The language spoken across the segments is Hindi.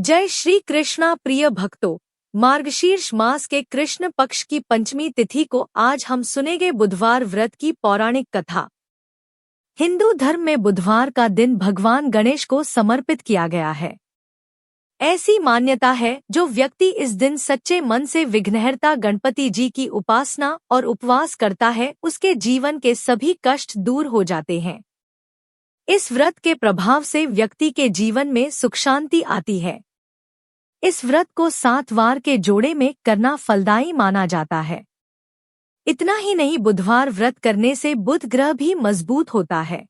जय श्री कृष्णा प्रिय भक्तों। मार्गशीर्ष मास के कृष्ण पक्ष की पंचमी तिथि को आज हम सुनेंगे बुधवार व्रत की पौराणिक कथा। हिंदू धर्म में बुधवार का दिन भगवान गणेश को समर्पित किया गया है। ऐसी मान्यता है जो व्यक्ति इस दिन सच्चे मन से विघ्नहर्ता गणपति जी की उपासना और उपवास करता है, उसके जीवन के सभी कष्ट दूर हो जाते हैं। इस व्रत के प्रभाव से व्यक्ति के जीवन में सुख शांति आती है। इस व्रत को 7 वार के जोड़े में करना फलदायी माना जाता है। इतना ही नहीं, बुधवार व्रत करने से बुध ग्रह भी मजबूत होता है।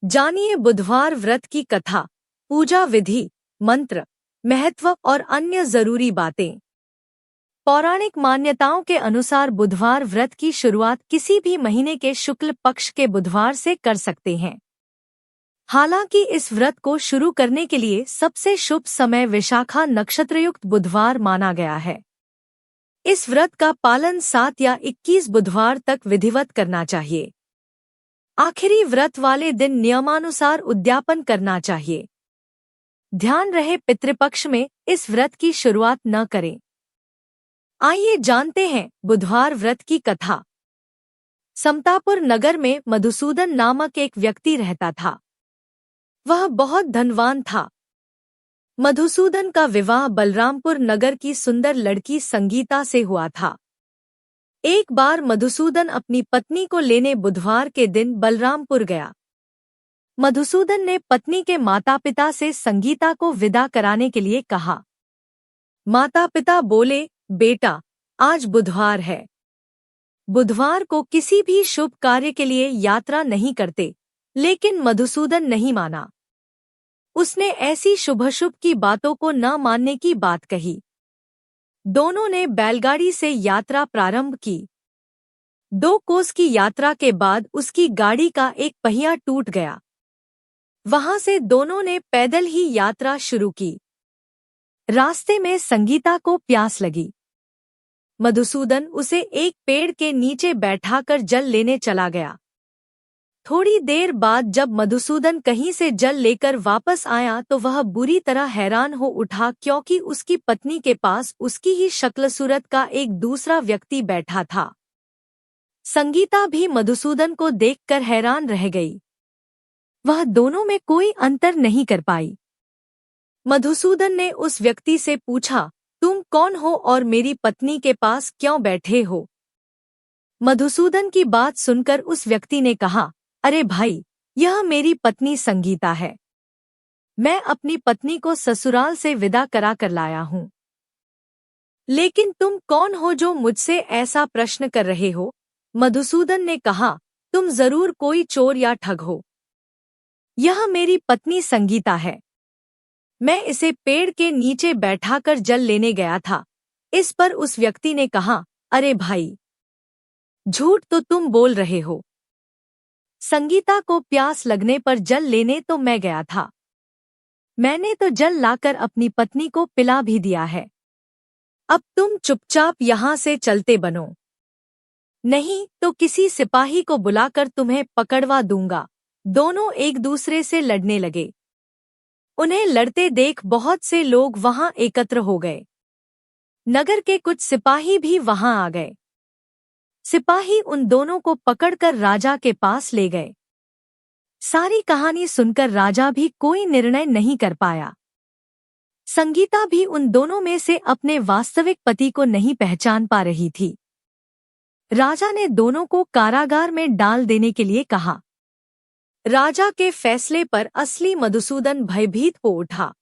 जानिए बुधवार व्रत की कथा, पूजा विधि, मंत्र, महत्व और अन्य जरूरी बातें। पौराणिक मान्यताओं के अनुसार बुधवार व्रत की शुरुआत किसी भी महीने के शुक्ल पक्ष के बुधवार से कर सकते हैं। हालांकि इस व्रत को शुरू करने के लिए सबसे शुभ समय विशाखा नक्षत्रयुक्त बुधवार माना गया है। इस व्रत का पालन 7 या 21 बुधवार तक विधिवत करना चाहिए। आखिरी व्रत वाले दिन नियमानुसार उद्यापन करना चाहिए। ध्यान रहे, पितृपक्ष में इस व्रत की शुरुआत न करें। आइए जानते हैं बुधवार व्रत की कथा। समतापुर नगर में मधुसूदन नामक एक व्यक्ति रहता था। वह बहुत धनवान था। मधुसूदन का विवाह बलरामपुर नगर की सुंदर लड़की संगीता से हुआ था। एक बार मधुसूदन अपनी पत्नी को लेने बुधवार के दिन बलरामपुर गया। मधुसूदन ने पत्नी के माता-पिता से संगीता को विदा कराने के लिए कहा। माता-पिता बोले, बेटा, आज बुधवार है। बुधवार को किसी भी शुभ कार्य के लिए यात्रा नहीं करते, लेकिन मधुसूदन नहीं माना। उसने ऐसी शुभ की बातों को न मानने की बात कही। दोनों ने बैलगाड़ी से यात्रा प्रारंभ की। 2 कोस की यात्रा के बाद उसकी गाड़ी का एक पहिया टूट गया। वहां से दोनों ने पैदल ही यात्रा शुरू की। रास्ते में संगीता को प्यास लगी। मधुसूदन उसे एक पेड़ के नीचे बैठाकर जल लेने चला गया। थोड़ी देर बाद जब मधुसूदन कहीं से जल लेकर वापस आया तो वह बुरी तरह हैरान हो उठा, क्योंकि उसकी पत्नी के पास उसकी ही शक्ल सूरत का एक दूसरा व्यक्ति बैठा था। संगीता भी मधुसूदन को देखकर हैरान रह गई। वह दोनों में कोई अंतर नहीं कर पाई। मधुसूदन ने उस व्यक्ति से पूछा, तुम कौन हो और मेरी पत्नी के पास क्यों बैठे हो? मधुसूदन की बात सुनकर उस व्यक्ति ने कहा, अरे भाई, यह मेरी पत्नी संगीता है। मैं अपनी पत्नी को ससुराल से विदा करा कर लाया हूँ। लेकिन तुम कौन हो जो मुझसे ऐसा प्रश्न कर रहे हो? मधुसूदन ने कहा, तुम जरूर कोई चोर या ठग हो। यह मेरी पत्नी संगीता है। मैं इसे पेड़ के नीचे बैठाकर जल लेने गया था। इस पर उस व्यक्ति ने कहा, अरे भाई, झूठ तो तुम बोल रहे हो। संगीता को प्यास लगने पर जल लेने तो मैं गया था। मैंने तो जल लाकर अपनी पत्नी को पिला भी दिया है। अब तुम चुपचाप यहाँ से चलते बनो, नहीं तो किसी सिपाही को बुलाकर तुम्हें पकड़वा दूंगा। दोनों एक दूसरे से लड़ने लगे। उन्हें लड़ते देख बहुत से लोग वहां एकत्र हो गए। नगर के कुछ सिपाही भी वहां आ गए। सिपाही उन दोनों को पकड़कर राजा के पास ले गए। सारी कहानी सुनकर राजा भी कोई निर्णय नहीं कर पाया। संगीता भी उन दोनों में से अपने वास्तविक पति को नहीं पहचान पा रही थी। राजा ने दोनों को कारागार में डाल देने के लिए कहा। राजा के फैसले पर असली मधुसूदन भयभीत हो उठा।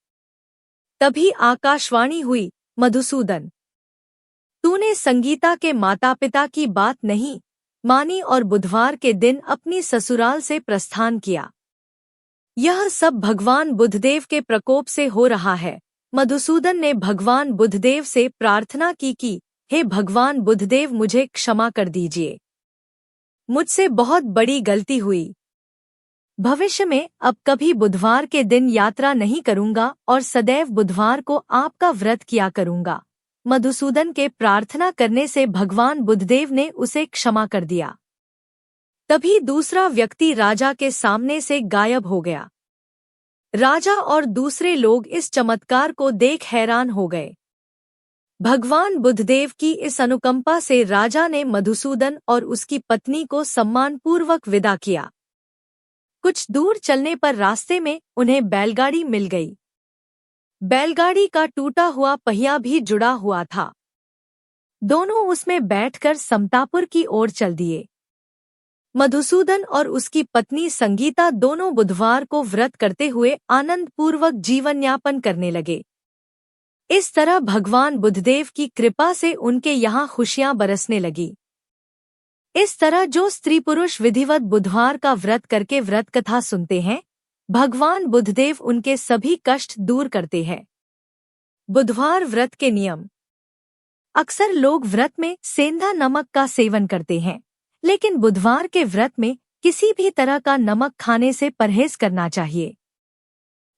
तभी आकाशवाणी हुई, मधुसूदन, तूने संगीता के माता-पिता की बात नहीं मानी और बुधवार के दिन अपनी ससुराल से प्रस्थान किया। यह सब भगवान बुधदेव के प्रकोप से हो रहा है। मधुसूदन ने भगवान बुधदेव से प्रार्थना की कि हे भगवान बुधदेव, मुझे क्षमा कर दीजिए। मुझसे बहुत बड़ी गलती हुई। भविष्य में अब कभी बुधवार के दिन यात्रा नहीं करूंगा और सदैव बुधवार को आपका व्रत किया करूंगा। मधुसूदन के प्रार्थना करने से भगवान बुधदेव ने उसे क्षमा कर दिया। तभी दूसरा व्यक्ति राजा के सामने से गायब हो गया। राजा और दूसरे लोग इस चमत्कार को देख हैरान हो गए। भगवान बुद्धदेव की इस अनुकंपा से राजा ने मधुसूदन और उसकी पत्नी को सम्मानपूर्वक विदा किया। कुछ दूर चलने पर रास्ते में उन्हें बैलगाड़ी मिल गई। बैलगाड़ी का टूटा हुआ पहिया भी जुड़ा हुआ था। दोनों उसमें बैठकर समतापुर की ओर चल दिए। मधुसूदन और उसकी पत्नी संगीता दोनों बुधवार को व्रत करते हुए आनंदपूर्वक जीवन यापन करने लगे। इस तरह भगवान बुद्धदेव की कृपा से उनके यहाँ खुशियां बरसने लगी। इस तरह जो स्त्री पुरुष विधिवत बुधवार का व्रत करके व्रत कथा सुनते हैं, भगवान बुद्धदेव उनके सभी कष्ट दूर करते हैं। बुधवार व्रत के नियम। अक्सर लोग व्रत में सेंधा नमक का सेवन करते हैं, लेकिन बुधवार के व्रत में किसी भी तरह का नमक खाने से परहेज करना चाहिए।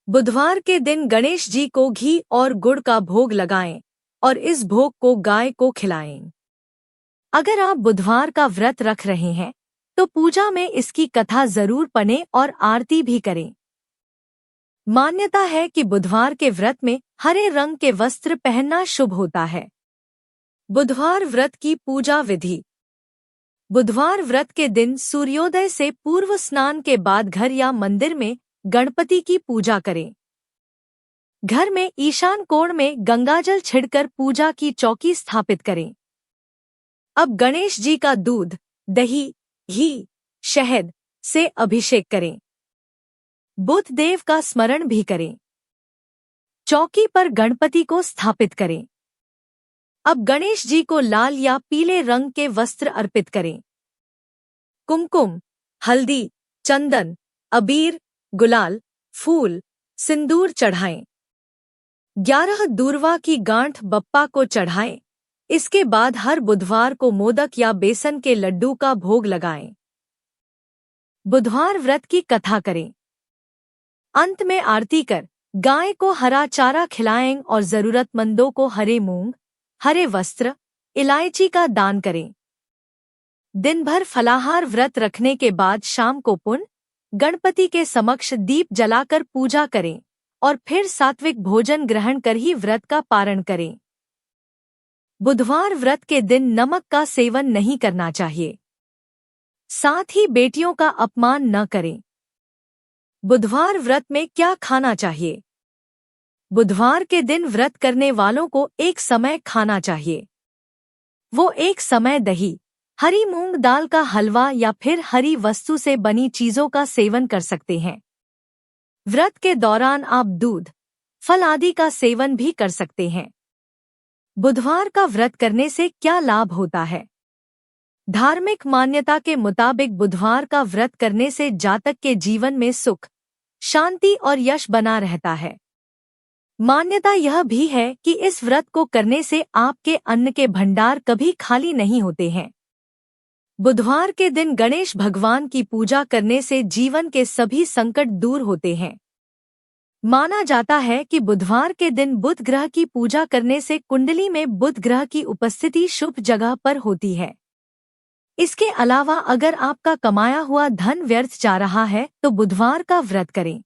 बुधवार के दिन गणेश जी को घी और गुड़ का भोग लगाएं और इस भोग को गाय को खिलाएं। अगर आप बुधवार का व्रत रख रहे हैं तो पूजा में इसकी कथा जरूर पढ़ें और आरती भी करें। मान्यता है कि बुधवार के व्रत में हरे रंग के वस्त्र पहनना शुभ होता है। बुधवार व्रत की पूजा विधि। बुधवार व्रत के दिन सूर्योदय से पूर्व स्नान के बाद घर या मंदिर में गणपति की पूजा करें। घर में ईशान कोण में गंगाजल छिड़कर पूजा की चौकी स्थापित करें। अब गणेश जी का दूध, दही, घी, शहद से अभिषेक करें। बुध देव का स्मरण भी करें। चौकी पर गणपति को स्थापित करें। अब गणेश जी को लाल या पीले रंग के वस्त्र अर्पित करें। कुमकुम, हल्दी, चंदन, अबीर, गुलाल, फूल, सिंदूर चढ़ाएं। 11 दूर्वा की गांठ बप्पा को चढ़ाएं। इसके बाद हर बुधवार को मोदक या बेसन के लड्डू का भोग लगाएं। बुधवार व्रत की कथा करें। अंत में आरती कर गाय को हरा चारा खिलाएं और जरूरतमंदों को हरे मूंग, हरे वस्त्र, इलायची का दान करें। दिन भर फलाहार व्रत रखने के बाद शाम को पुण्य गणपति के समक्ष दीप जलाकर पूजा करें और फिर सात्विक भोजन ग्रहण कर ही व्रत का पारण करें। बुधवार व्रत के दिन नमक का सेवन नहीं करना चाहिए। साथ ही बेटियों का अपमान न करें। बुधवार व्रत में क्या खाना चाहिए? बुधवार के दिन व्रत करने वालों को एक समय खाना चाहिए। वो एक समय दही, हरी मूंग दाल का हलवा या फिर हरी वस्तु से बनी चीजों का सेवन कर सकते हैं। व्रत के दौरान आप दूध, फल आदि का सेवन भी कर सकते हैं। बुधवार का व्रत करने से क्या लाभ होता है? धार्मिक मान्यता के मुताबिक बुधवार का व्रत करने से जातक के जीवन में सुख, शांति और यश बना रहता है। मान्यता यह भी है कि इस व्रत को करने से आपके अन्न के भंडार कभी खाली नहीं होते हैं। बुधवार के दिन गणेश भगवान की पूजा करने से जीवन के सभी संकट दूर होते हैं। माना जाता है कि बुधवार के दिन बुध ग्रह की पूजा करने से कुंडली में बुध ग्रह की उपस्थिति शुभ जगह पर होती है। इसके अलावा अगर आपका कमाया हुआ धन व्यर्थ जा रहा है तो बुधवार का व्रत करें।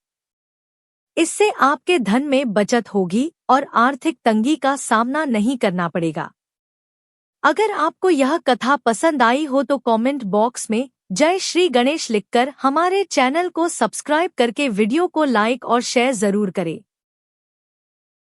इससे आपके धन में बचत होगी और आर्थिक तंगी का सामना नहीं करना पड़ेगा। अगर आपको यह कथा पसंद आई हो तो कमेंट बॉक्स में जय श्री गणेश लिखकर हमारे चैनल को सब्सक्राइब करके वीडियो को लाइक और शेयर जरूर करें।